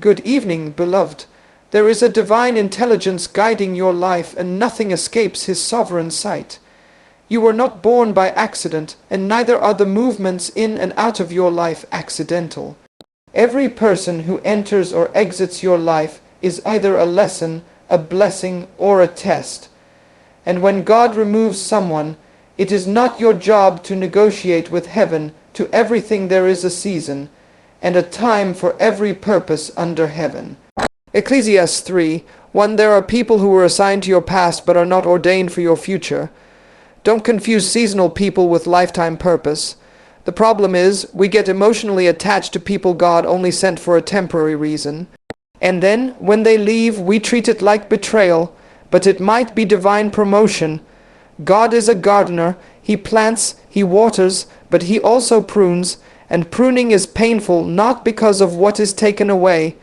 Good evening, beloved. There is a divine intelligence guiding your life, and nothing escapes his sovereign sight. You were not born by accident, and neither are the movements in and out of your life accidental. Every person who enters or exits your life is either a lesson, a blessing, or a test. And when God removes someone, it is not your job to negotiate with heaven. To everything there is a season, and a time for every purpose under heaven. Ecclesiastes 3:1. There are people who were assigned to your past but are not ordained for your future. Don't confuse seasonal people with lifetime purpose. The problem is, we get emotionally attached to people God only sent for a temporary reason. And then, when they leave, we treat it like betrayal, but it might be divine promotion. God is a gardener. He plants, he waters, but he also prunes, and pruning is painful not because of what is taken away,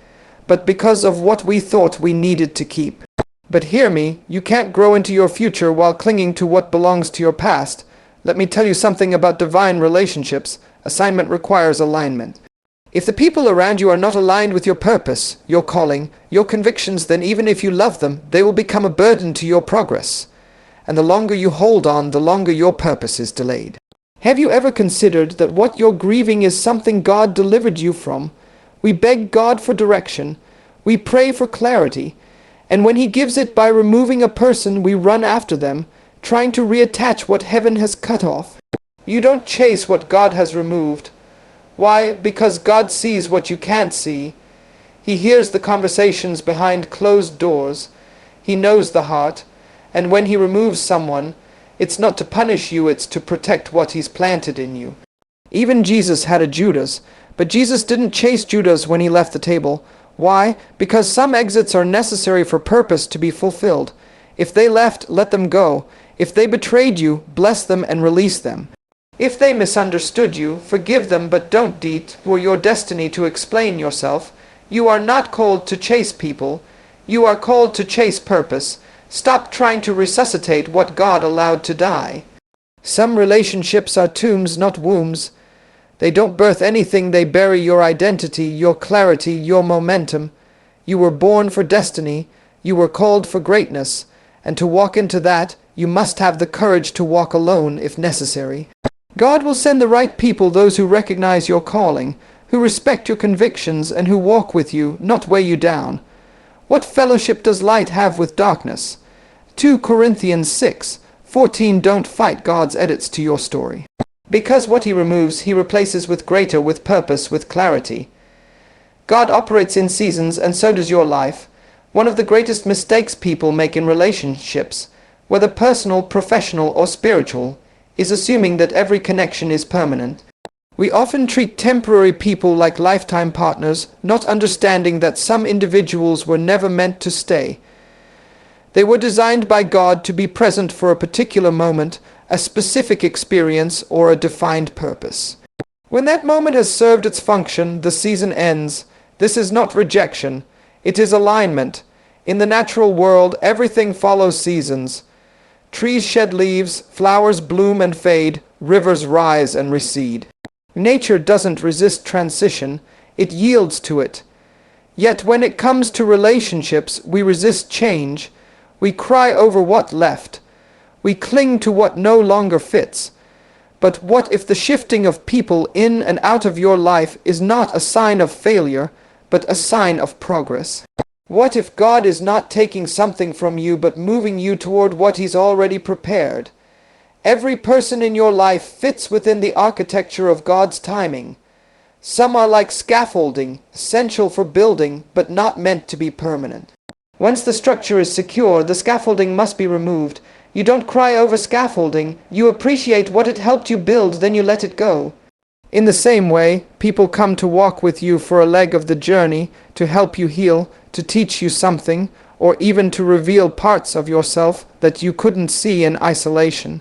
but because of what we thought we needed to keep. But hear me, you can't grow into your future while clinging to what belongs to your past. Let me tell you something about divine relationships. Assignment requires alignment. If the people around you are not aligned with your purpose, your calling, your convictions, then even if you love them, they will become a burden to your progress. And the longer you hold on, the longer your purpose is delayed. Have you ever considered that what you're grieving is something God delivered you from? We beg God for direction. We pray for clarity. And when he gives it by removing a person, we run after them, trying to reattach what heaven has cut off. You don't chase what God has removed. Why? Because God sees what you can't see. He hears the conversations behind closed doors. He knows the heart. And when he removes someone, it's not to punish you, it's to protect what he's planted in you. Even Jesus had a Judas, but Jesus didn't chase Judas when he left the table. Why? Because some exits are necessary for purpose to be fulfilled. If they left, let them go. If they betrayed you, bless them and release them. If they misunderstood you, forgive them, but don't detour your destiny to explain yourself. You are not called to chase people. You are called to chase purpose. Stop trying to resuscitate what God allowed to die. Some relationships are tombs, not wombs. They don't birth anything, they bury your identity, your clarity, your momentum. You were born for destiny. You were called for greatness. And to walk into that, you must have the courage to walk alone if necessary. God will send the right people, those who recognize your calling, who respect your convictions, and who walk with you, not weigh you down. What fellowship does light have with darkness? 2 Corinthians 6:14. Don't fight God's edits to your story. Because what he removes, he replaces with greater, with purpose, with clarity. God operates in seasons, and so does your life. One of the greatest mistakes people make in relationships, whether personal, professional, or spiritual, is assuming that every connection is permanent. We often treat temporary people like lifetime partners, not understanding that some individuals were never meant to stay. They were designed by God to be present for a particular moment, a specific experience, or a defined purpose. When that moment has served its function, the season ends. This is not rejection. It is alignment. In the natural world, everything follows seasons. Trees shed leaves, flowers bloom and fade, rivers rise and recede. Nature doesn't resist transition, it yields to it. Yet when it comes to relationships, we resist change. We cry over what left. We cling to what no longer fits. But what if the shifting of people in and out of your life is not a sign of failure, but a sign of progress? What if God is not taking something from you, but moving you toward what he's already prepared? Every person in your life fits within the architecture of God's timing. Some are like scaffolding, essential for building, but not meant to be permanent. Once the structure is secure, the scaffolding must be removed. You don't cry over scaffolding. You appreciate what it helped you build, then you let it go. In the same way, people come to walk with you for a leg of the journey, to help you heal, to teach you something, or even to reveal parts of yourself that you couldn't see in isolation.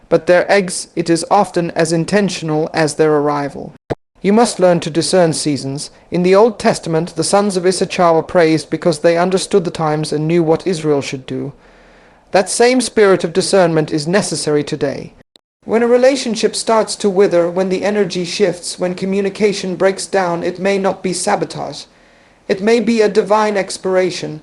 But their exit it is often as intentional as their arrival. You must learn to discern seasons. In the Old Testament, the sons of Issachar were praised because they understood the times and knew what Israel should do. That same spirit of discernment is necessary today. When a relationship starts to wither, when the energy shifts, when communication breaks down, it may not be sabotage. It may be a divine expiration.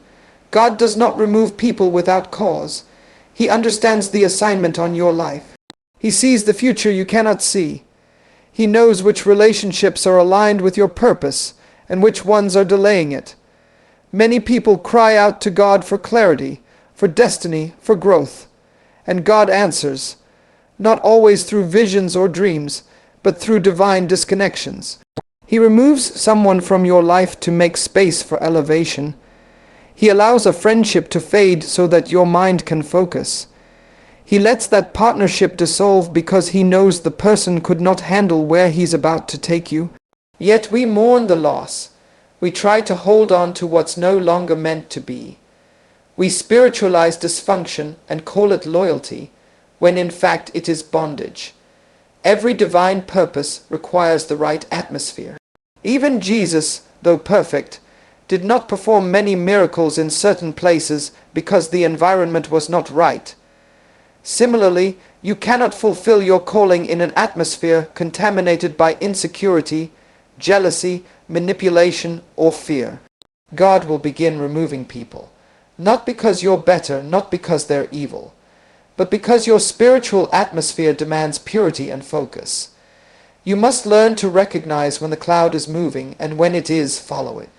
God does not remove people without cause. He understands the assignment on your life. He sees the future you cannot see. He knows which relationships are aligned with your purpose and which ones are delaying it. Many people cry out to God for clarity, for destiny, for growth. And God answers, not always through visions or dreams, but through divine disconnections. He removes someone from your life to make space for elevation. He allows a friendship to fade so that your mind can focus. He lets that partnership dissolve because he knows the person could not handle where he's about to take you. Yet we mourn the loss. We try to hold on to what's no longer meant to be. We spiritualize dysfunction and call it loyalty, when in fact it is bondage. Every divine purpose requires the right atmosphere. Even Jesus, though perfect, did not perform many miracles in certain places because the environment was not right. Similarly, you cannot fulfill your calling in an atmosphere contaminated by insecurity, jealousy, manipulation, or fear. God will begin removing people, not because you're better, not because they're evil, but because your spiritual atmosphere demands purity and focus. You must learn to recognize when the cloud is moving, and when it is, follow it.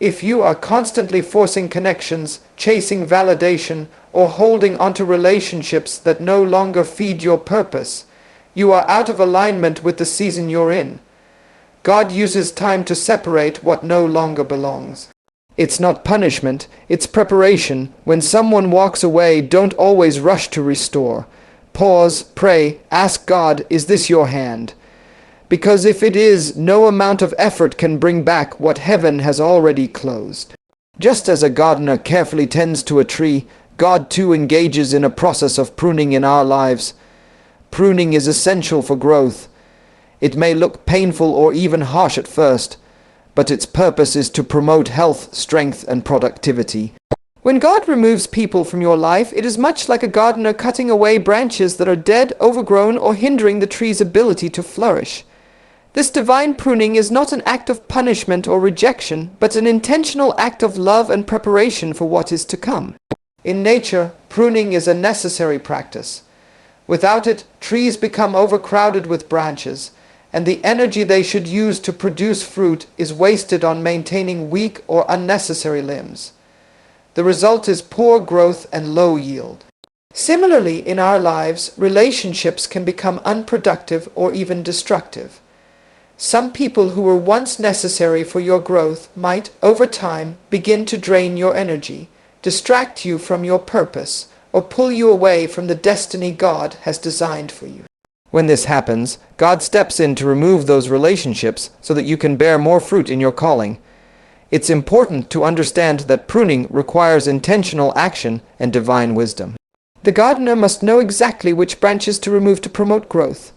If you are constantly forcing connections, chasing validation, or holding onto relationships that no longer feed your purpose, you are out of alignment with the season you're in. God uses time to separate what no longer belongs. It's not punishment, it's preparation. When someone walks away, don't always rush to restore. Pause, pray, ask God, is this your hand? Because if it is, no amount of effort can bring back what heaven has already closed. Just as a gardener carefully tends to a tree, God too engages in a process of pruning in our lives. Pruning is essential for growth. It may look painful or even harsh at first, but its purpose is to promote health, strength, and productivity. When God removes people from your life, it is much like a gardener cutting away branches that are dead, overgrown, or hindering the tree's ability to flourish. This divine pruning is not an act of punishment or rejection, but an intentional act of love and preparation for what is to come. In nature, pruning is a necessary practice. Without it, trees become overcrowded with branches, and the energy they should use to produce fruit is wasted on maintaining weak or unnecessary limbs. The result is poor growth and low yield. Similarly, in our lives, relationships can become unproductive or even destructive. Some people who were once necessary for your growth might, over time, begin to drain your energy, distract you from your purpose, or pull you away from the destiny God has designed for you. When this happens, God steps in to remove those relationships so that you can bear more fruit in your calling. It's important to understand that pruning requires intentional action and divine wisdom. The gardener must know exactly which branches to remove to promote growth.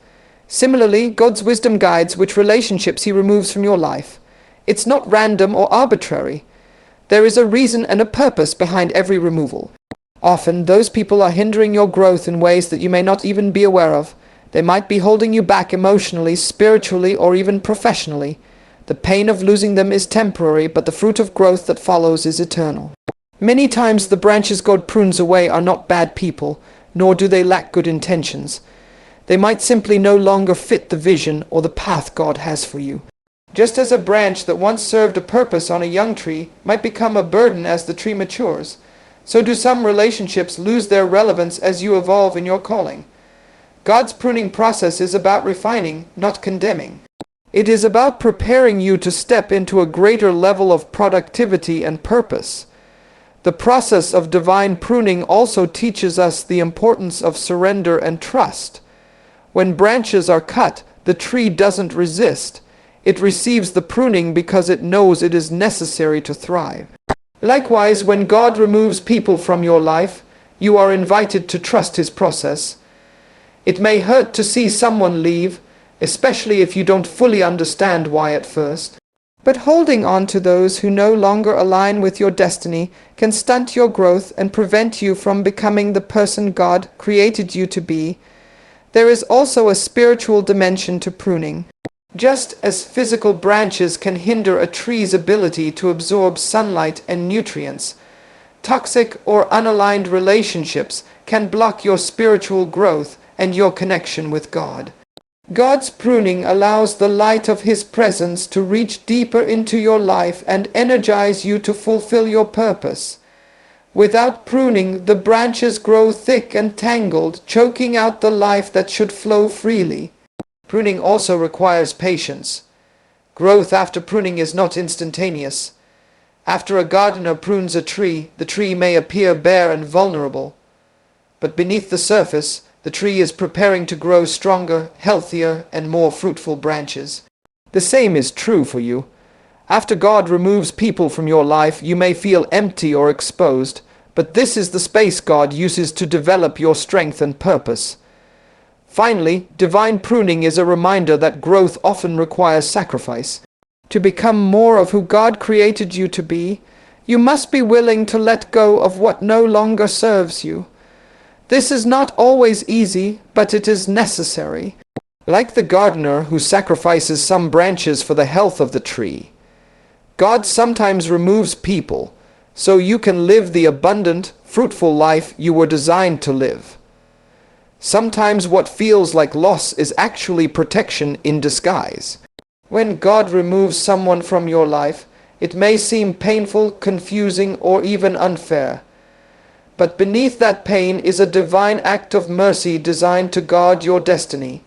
Similarly, God's wisdom guides which relationships He removes from your life. It's not random or arbitrary. There is a reason and a purpose behind every removal. Often, those people are hindering your growth in ways that you may not even be aware of. They might be holding you back emotionally, spiritually, or even professionally. The pain of losing them is temporary, but the fruit of growth that follows is eternal. Many times the branches God prunes away are not bad people, nor do they lack good intentions. They might simply no longer fit the vision or the path God has for you. Just as a branch that once served a purpose on a young tree might become a burden as the tree matures, so do some relationships lose their relevance as you evolve in your calling. God's pruning process is about refining, not condemning. It is about preparing you to step into a greater level of productivity and purpose. The process of divine pruning also teaches us the importance of surrender and trust. When branches are cut, the tree doesn't resist. It receives the pruning because it knows it is necessary to thrive. Likewise, when God removes people from your life, you are invited to trust His process. It may hurt to see someone leave, especially if you don't fully understand why at first. But holding on to those who no longer align with your destiny can stunt your growth and prevent you from becoming the person God created you to be. There is also a spiritual dimension to pruning. Just as physical branches can hinder a tree's ability to absorb sunlight and nutrients, toxic or unaligned relationships can block your spiritual growth and your connection with God. God's pruning allows the light of His presence to reach deeper into your life and energize you to fulfill your purpose. Without pruning, the branches grow thick and tangled, choking out the life that should flow freely. Pruning also requires patience. Growth after pruning is not instantaneous. After a gardener prunes a tree, the tree may appear bare and vulnerable. But beneath the surface, the tree is preparing to grow stronger, healthier, and more fruitful branches. The same is true for you. After God removes people from your life, you may feel empty or exposed, but this is the space God uses to develop your strength and purpose. Finally, divine pruning is a reminder that growth often requires sacrifice. To become more of who God created you to be, you must be willing to let go of what no longer serves you. This is not always easy, but it is necessary. Like the gardener who sacrifices some branches for the health of the tree, God sometimes removes people so you can live the abundant, fruitful life you were designed to live. Sometimes what feels like loss is actually protection in disguise. When God removes someone from your life, it may seem painful, confusing, or even unfair. But beneath that pain is a divine act of mercy designed to guard your destiny.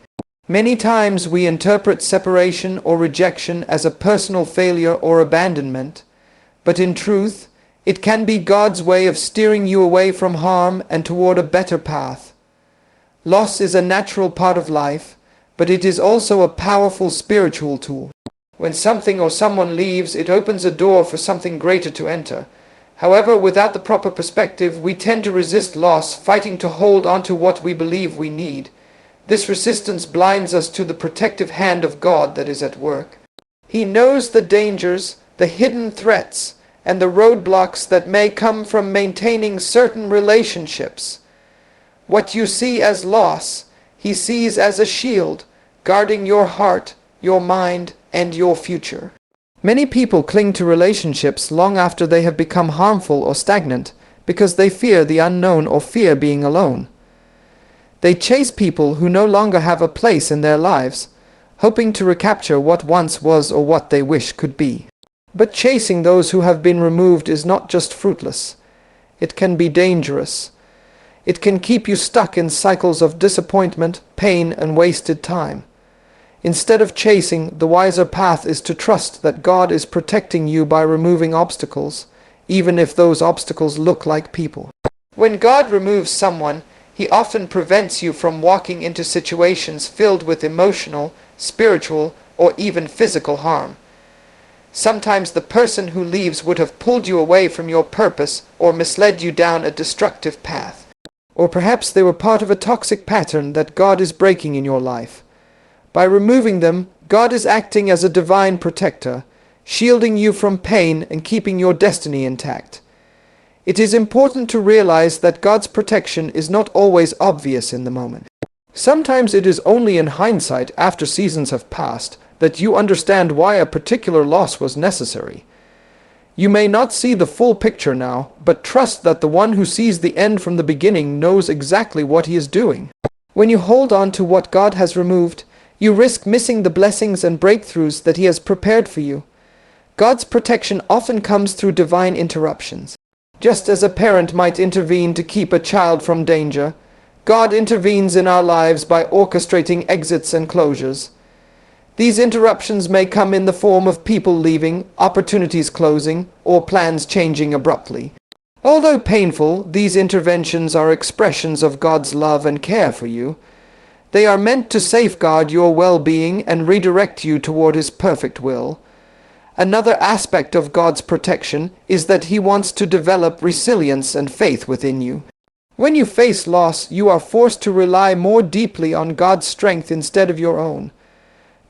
Many times we interpret separation or rejection as a personal failure or abandonment, but in truth, it can be God's way of steering you away from harm and toward a better path. Loss is a natural part of life, but it is also a powerful spiritual tool. When something or someone leaves, it opens a door for something greater to enter. However, without the proper perspective, we tend to resist loss, fighting to hold on to what we believe we need. This resistance blinds us to the protective hand of God that is at work. He knows the dangers, the hidden threats, and the roadblocks that may come from maintaining certain relationships. What you see as loss, He sees as a shield, guarding your heart, your mind, and your future. Many people cling to relationships long after they have become harmful or stagnant because they fear the unknown or fear being alone. They chase people who no longer have a place in their lives, hoping to recapture what once was or what they wish could be. But chasing those who have been removed is not just fruitless. It can be dangerous. It can keep you stuck in cycles of disappointment, pain, and wasted time. Instead of chasing, the wiser path is to trust that God is protecting you by removing obstacles, even if those obstacles look like people. When God removes someone, He often prevents you from walking into situations filled with emotional, spiritual, or even physical harm. Sometimes the person who leaves would have pulled you away from your purpose or misled you down a destructive path. Or perhaps they were part of a toxic pattern that God is breaking in your life. By removing them, God is acting as a divine protector, shielding you from pain and keeping your destiny intact. It is important to realize that God's protection is not always obvious in the moment. Sometimes it is only in hindsight, after seasons have passed, that you understand why a particular loss was necessary. You may not see the full picture now, but trust that the one who sees the end from the beginning knows exactly what He is doing. When you hold on to what God has removed, you risk missing the blessings and breakthroughs that He has prepared for you. God's protection often comes through divine interruptions. Just as a parent might intervene to keep a child from danger, God intervenes in our lives by orchestrating exits and closures. These interruptions may come in the form of people leaving, opportunities closing, or plans changing abruptly. Although painful, these interventions are expressions of God's love and care for you. They are meant to safeguard your well-being and redirect you toward His perfect will. Another aspect of God's protection is that He wants to develop resilience and faith within you. When you face loss, you are forced to rely more deeply on God's strength instead of your own.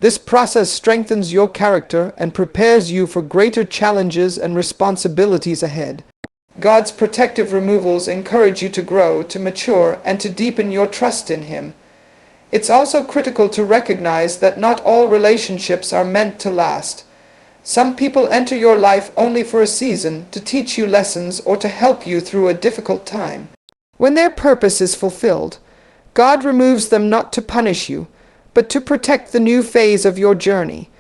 This process strengthens your character and prepares you for greater challenges and responsibilities ahead. God's protective removals encourage you to grow, to mature, and to deepen your trust in Him. It's also critical to recognize that not all relationships are meant to last. Some people enter your life only for a season, to teach you lessons or to help you through a difficult time. When their purpose is fulfilled, God removes them not to punish you, but to protect the new phase of your journey.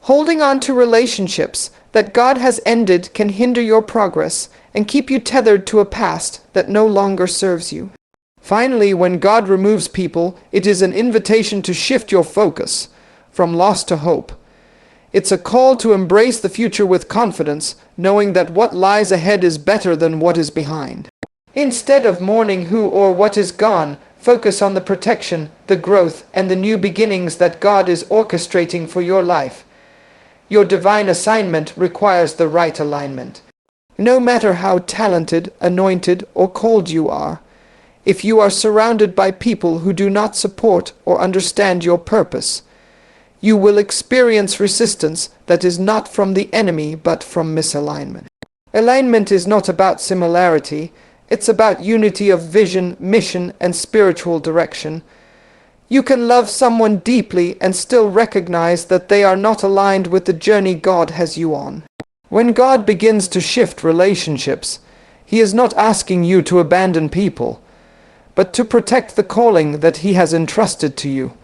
Holding on to relationships that God has ended can hinder your progress and keep you tethered to a past that no longer serves you. Finally, when God removes people, it is an invitation to shift your focus from loss to hope. It's a call to embrace the future with confidence, knowing that what lies ahead is better than what is behind. Instead of mourning who or what is gone, focus on the protection, the growth, and the new beginnings that God is orchestrating for your life. Your divine assignment requires the right alignment. No matter how talented, anointed, or called you are, if you are surrounded by people who do not support or understand your purpose, you will experience resistance that is not from the enemy but from misalignment. Alignment is not about similarity, it's about unity of vision, mission, and spiritual direction. You can love someone deeply and still recognize that they are not aligned with the journey God has you on. When God begins to shift relationships, He is not asking you to abandon people, but to protect the calling that He has entrusted to you.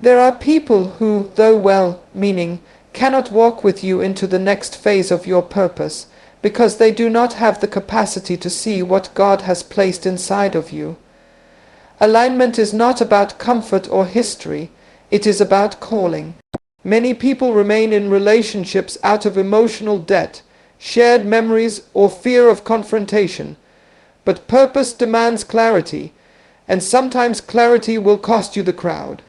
There are people who, though well-meaning, cannot walk with you into the next phase of your purpose because they do not have the capacity to see what God has placed inside of you. Alignment is not about comfort or history, it is about calling. Many people remain in relationships out of emotional debt, shared memories, or fear of confrontation. But purpose demands clarity, and sometimes clarity will cost you the crowd.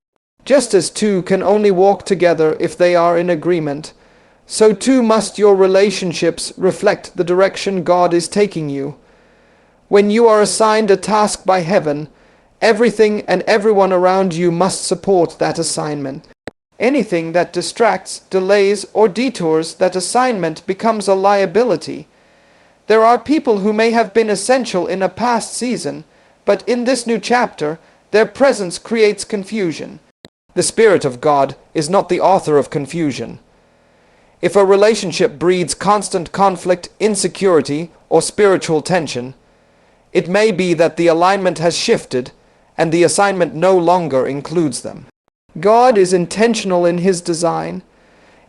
Just as two can only walk together if they are in agreement, so too must your relationships reflect the direction God is taking you. When you are assigned a task by heaven, everything and everyone around you must support that assignment. Anything that distracts, delays, or detours that assignment becomes a liability. There are people who may have been essential in a past season, but in this new chapter, their presence creates confusion. The Spirit of God is not the author of confusion. If a relationship breeds constant conflict, insecurity, or spiritual tension, it may be that the alignment has shifted and the assignment no longer includes them. God is intentional in His design.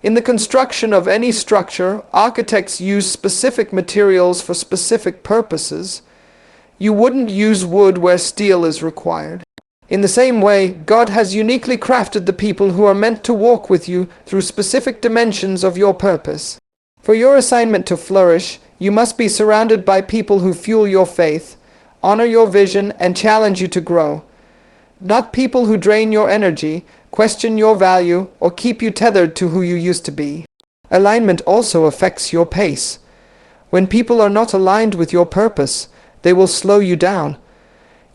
In the construction of any structure, architects use specific materials for specific purposes. You wouldn't use wood where steel is required. In the same way, God has uniquely crafted the people who are meant to walk with you through specific dimensions of your purpose. For your assignment to flourish, you must be surrounded by people who fuel your faith, honor your vision, and challenge you to grow. Not people who drain your energy, question your value, or keep you tethered to who you used to be. Alignment also affects your pace. When people are not aligned with your purpose, they will slow you down.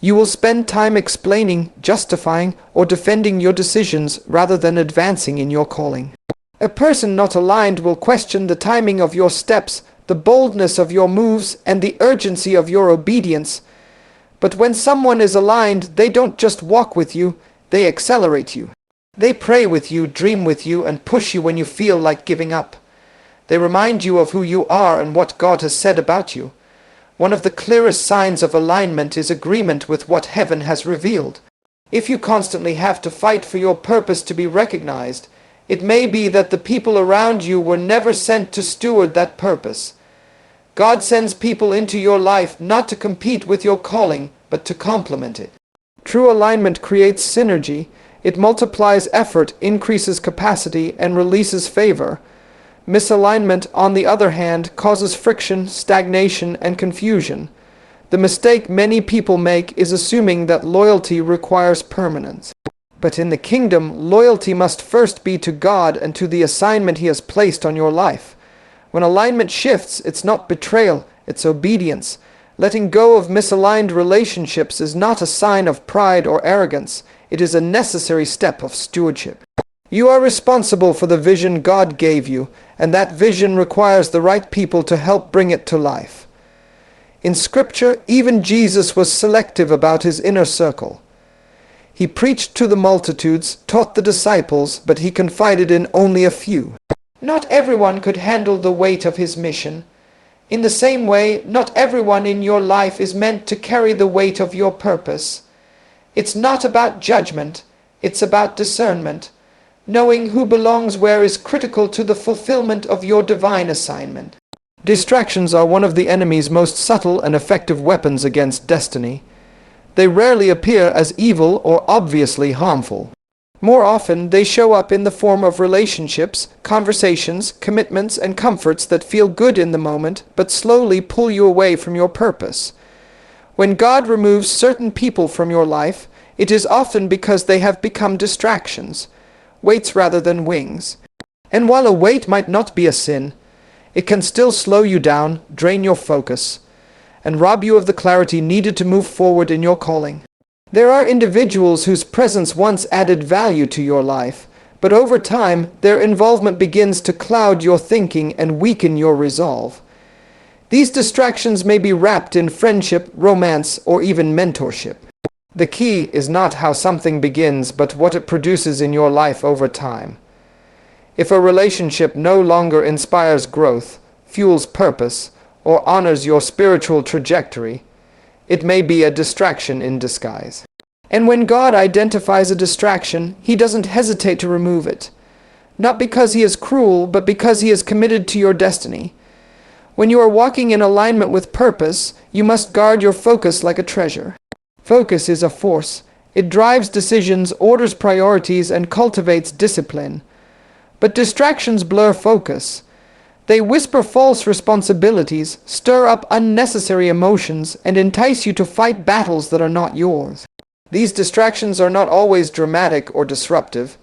You will spend time explaining, justifying, or defending your decisions rather than advancing in your calling. A person not aligned will question the timing of your steps, the boldness of your moves, and the urgency of your obedience. But when someone is aligned, they don't just walk with you, they accelerate you. They pray with you, dream with you, and push you when you feel like giving up. They remind you of who you are and what God has said about you. One of the clearest signs of alignment is agreement with what heaven has revealed. If you constantly have to fight for your purpose to be recognized, it may be that the people around you were never sent to steward that purpose. God sends people into your life not to compete with your calling, but to complement it. True alignment creates synergy. It multiplies effort, increases capacity, and releases favor. Misalignment, on the other hand, causes friction, stagnation, and confusion. The mistake many people make is assuming that loyalty requires permanence. But in the kingdom, loyalty must first be to God and to the assignment He has placed on your life. When alignment shifts, it's not betrayal, it's obedience. Letting go of misaligned relationships is not a sign of pride or arrogance. It is a necessary step of stewardship. You are responsible for the vision God gave you, and that vision requires the right people to help bring it to life. In Scripture, even Jesus was selective about His inner circle. He preached to the multitudes, taught the disciples, but he confided in only a few. Not everyone could handle the weight of his mission. In the same way, not everyone in your life is meant to carry the weight of your purpose. It's not about judgment, it's about discernment. Knowing who belongs where is critical to the fulfillment of your divine assignment. Distractions are one of the enemy's most subtle and effective weapons against destiny. They rarely appear as evil or obviously harmful. More often, they show up in the form of relationships, conversations, commitments, and comforts that feel good in the moment, but slowly pull you away from your purpose. When God removes certain people from your life, it is often because they have become distractions, weights rather than wings. And while a weight might not be a sin, it can still slow you down, drain your focus, and rob you of the clarity needed to move forward in your calling. There are individuals whose presence once added value to your life, but over time, their involvement begins to cloud your thinking and weaken your resolve. These distractions may be wrapped in friendship, romance, or even mentorship. The key is not how something begins, but what it produces in your life over time. If a relationship no longer inspires growth, fuels purpose, or honors your spiritual trajectory, it may be a distraction in disguise. And when God identifies a distraction, He doesn't hesitate to remove it. Not because He is cruel, but because He is committed to your destiny. When you are walking in alignment with purpose, you must guard your focus like a treasure. Focus is a force. It drives decisions, orders priorities, and cultivates discipline. But distractions blur focus. They whisper false responsibilities, stir up unnecessary emotions, and entice you to fight battles that are not yours. These distractions are not always dramatic or disruptive.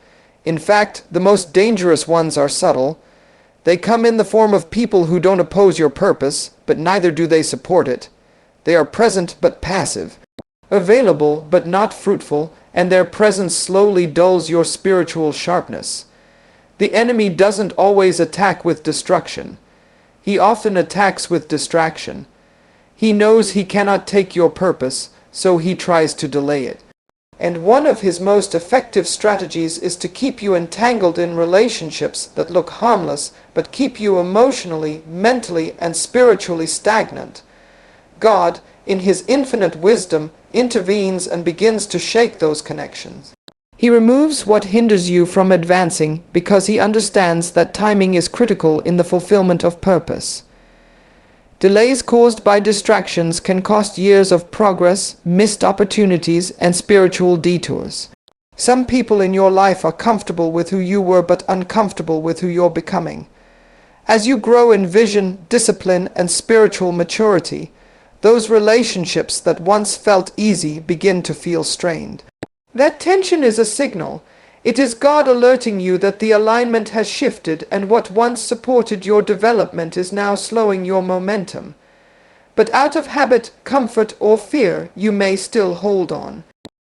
In fact, the most dangerous ones are subtle. They come in the form of people who don't oppose your purpose, but neither do they support it. They are present but passive, available but not fruitful, and their presence slowly dulls your spiritual sharpness. The enemy doesn't always attack with destruction. He often attacks with distraction. He knows he cannot take your purpose, so he tries to delay it. And one of his most effective strategies is to keep you entangled in relationships that look harmless, but keep you emotionally, mentally, and spiritually stagnant. God, in His infinite wisdom, intervenes and begins to shake those connections. He removes what hinders you from advancing because He understands that timing is critical in the fulfillment of purpose. Delays caused by distractions can cost years of progress, missed opportunities, and spiritual detours. Some people in your life are comfortable with who you were but uncomfortable with who you're becoming. As you grow in vision, discipline, and spiritual maturity, those relationships that once felt easy begin to feel strained. That tension is a signal. It is God alerting you that the alignment has shifted and what once supported your development is now slowing your momentum. But out of habit, comfort, or fear, you may still hold on.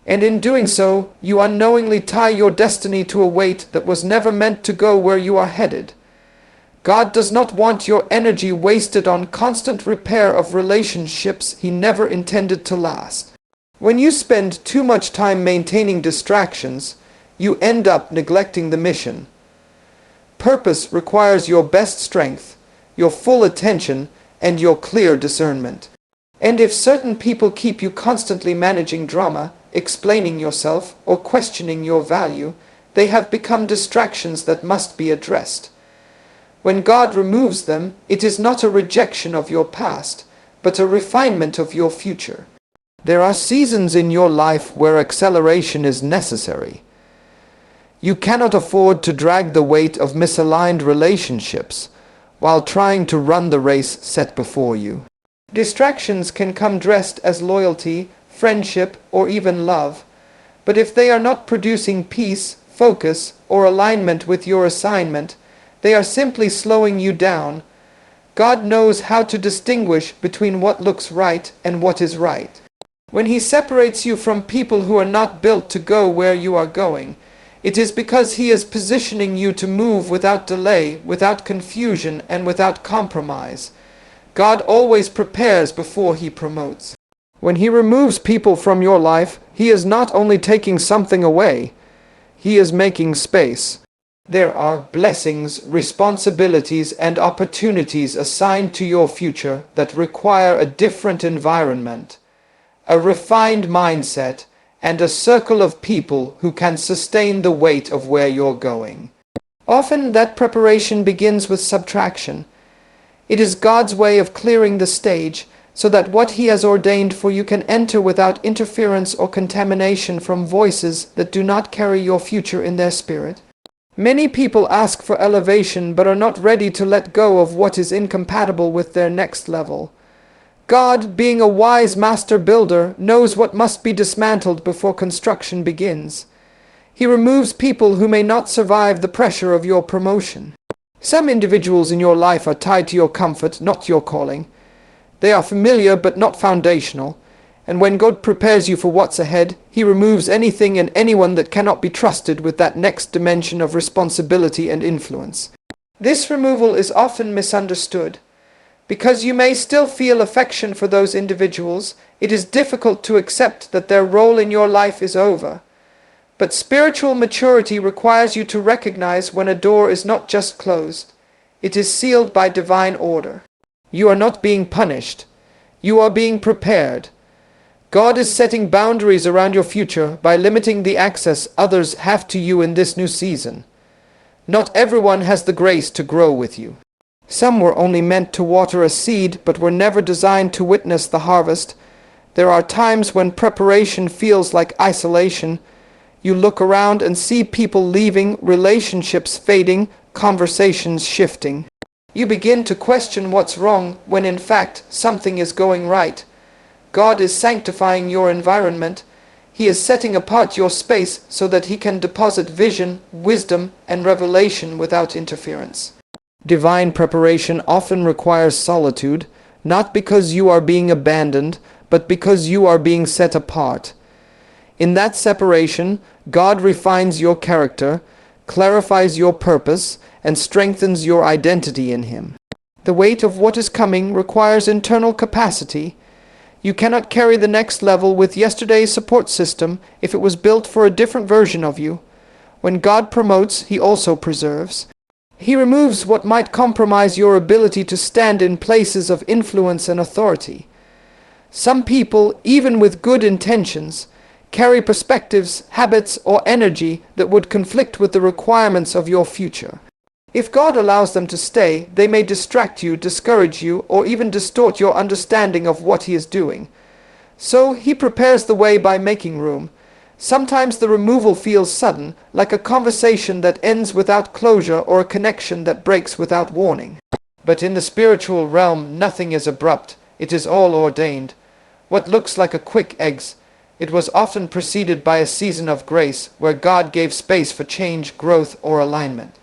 And in doing so, you unknowingly tie your destiny to a weight that was never meant to go where you are headed. God does not want your energy wasted on constant repair of relationships He never intended to last. When you spend too much time maintaining distractions, you end up neglecting the mission. Purpose requires your best strength, your full attention, and your clear discernment. And if certain people keep you constantly managing drama, explaining yourself, or questioning your value, they have become distractions that must be addressed. When God removes them, it is not a rejection of your past, but a refinement of your future. There are seasons in your life where acceleration is necessary. You cannot afford to drag the weight of misaligned relationships while trying to run the race set before you. Distractions can come dressed as loyalty, friendship, or even love, but if they are not producing peace, focus, or alignment with your assignment, they are simply slowing you down. God knows how to distinguish between what looks right and what is right. When He separates you from people who are not built to go where you are going, it is because He is positioning you to move without delay, without confusion, and without compromise. God always prepares before He promotes. When He removes people from your life, He is not only taking something away, He is making space. There are blessings, responsibilities, and opportunities assigned to your future that require a different environment, a refined mindset, and a circle of people who can sustain the weight of where you're going. Often that preparation begins with subtraction. It is God's way of clearing the stage so that what He has ordained for you can enter without interference or contamination from voices that do not carry your future in their spirit. Many people ask for elevation but are not ready to let go of what is incompatible with their next level. God, being a wise master builder, knows what must be dismantled before construction begins. He removes people who may not survive the pressure of your promotion. Some individuals in your life are tied to your comfort, not your calling. They are familiar but not foundational, and when God prepares you for what's ahead, He removes anything and anyone that cannot be trusted with that next dimension of responsibility and influence. This removal is often misunderstood. Because you may still feel affection for those individuals, it is difficult to accept that their role in your life is over. But spiritual maturity requires you to recognize when a door is not just closed, it is sealed by divine order. You are not being punished. You are being prepared. God is setting boundaries around your future by limiting the access others have to you in this new season. Not everyone has the grace to grow with you. Some were only meant to water a seed, but were never designed to witness the harvest. There are times when preparation feels like isolation. You look around and see people leaving, relationships fading, conversations shifting. You begin to question what's wrong when in fact something is going right. God is sanctifying your environment. He is setting apart your space so that He can deposit vision, wisdom, and revelation without interference. Divine preparation often requires solitude, not because you are being abandoned, but because you are being set apart. In that separation, God refines your character, clarifies your purpose, and strengthens your identity in Him. The weight of what is coming requires internal capacity. You cannot carry the next level with yesterday's support system if it was built for a different version of you. When God promotes, He also preserves. He removes what might compromise your ability to stand in places of influence and authority. Some people, even with good intentions, carry perspectives, habits, or energy that would conflict with the requirements of your future. If God allows them to stay, they may distract you, discourage you, or even distort your understanding of what He is doing. So He prepares the way by making room. Sometimes the removal feels sudden, like a conversation that ends without closure or a connection that breaks without warning. But in the spiritual realm, nothing is abrupt. It is all ordained. What looks like a quick exit, it was often preceded by a season of grace, where God gave space for change, growth, or alignment.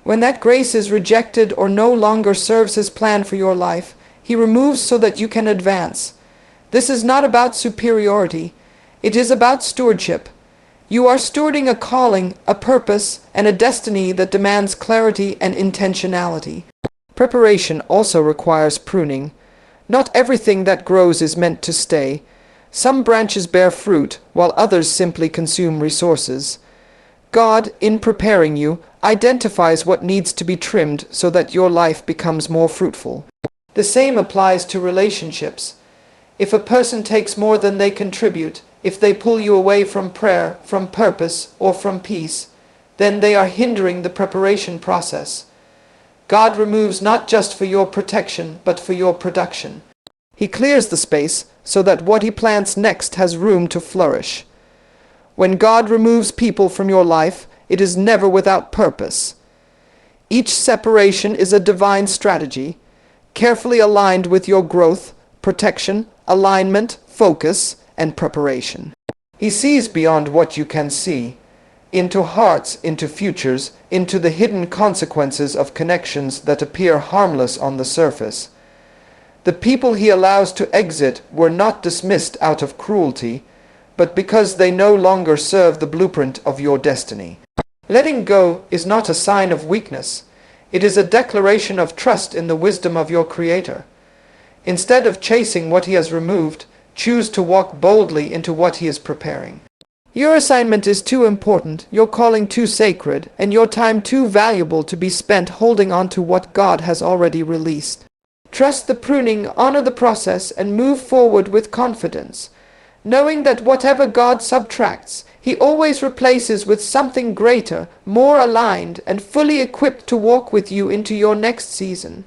When that grace is rejected or no longer serves His plan for your life, He removes so that you can advance. This is not about superiority. It is about stewardship. You are stewarding a calling, a purpose, and a destiny that demands clarity and intentionality. Preparation also requires pruning. Not everything that grows is meant to stay. Some branches bear fruit, while others simply consume resources. God, in preparing you, identifies what needs to be trimmed so that your life becomes more fruitful. The same applies to relationships. If a person takes more than they contribute, if they pull you away from prayer, from purpose, or from peace, then they are hindering the preparation process. God removes not just for your protection, but for your production. He clears the space so that what He plants next has room to flourish. When God removes people from your life, it is never without purpose. Each separation is a divine strategy, carefully aligned with your growth, protection, alignment, focus, and preparation. He sees beyond what you can see, into hearts, into futures, into the hidden consequences of connections that appear harmless on the surface. The people He allows to exit were not dismissed out of cruelty, but because they no longer serve the blueprint of your destiny. Letting go is not a sign of weakness. It is a declaration of trust in the wisdom of your Creator. Instead of chasing what He has removed, Choose to walk boldly into what He is preparing. Your assignment is too important, your calling too sacred, and your time too valuable to be spent holding on to what God has already released. Trust the pruning, honor the process, and move forward with confidence, knowing that whatever God subtracts, He always replaces with something greater, more aligned, and fully equipped to walk with you into your next season.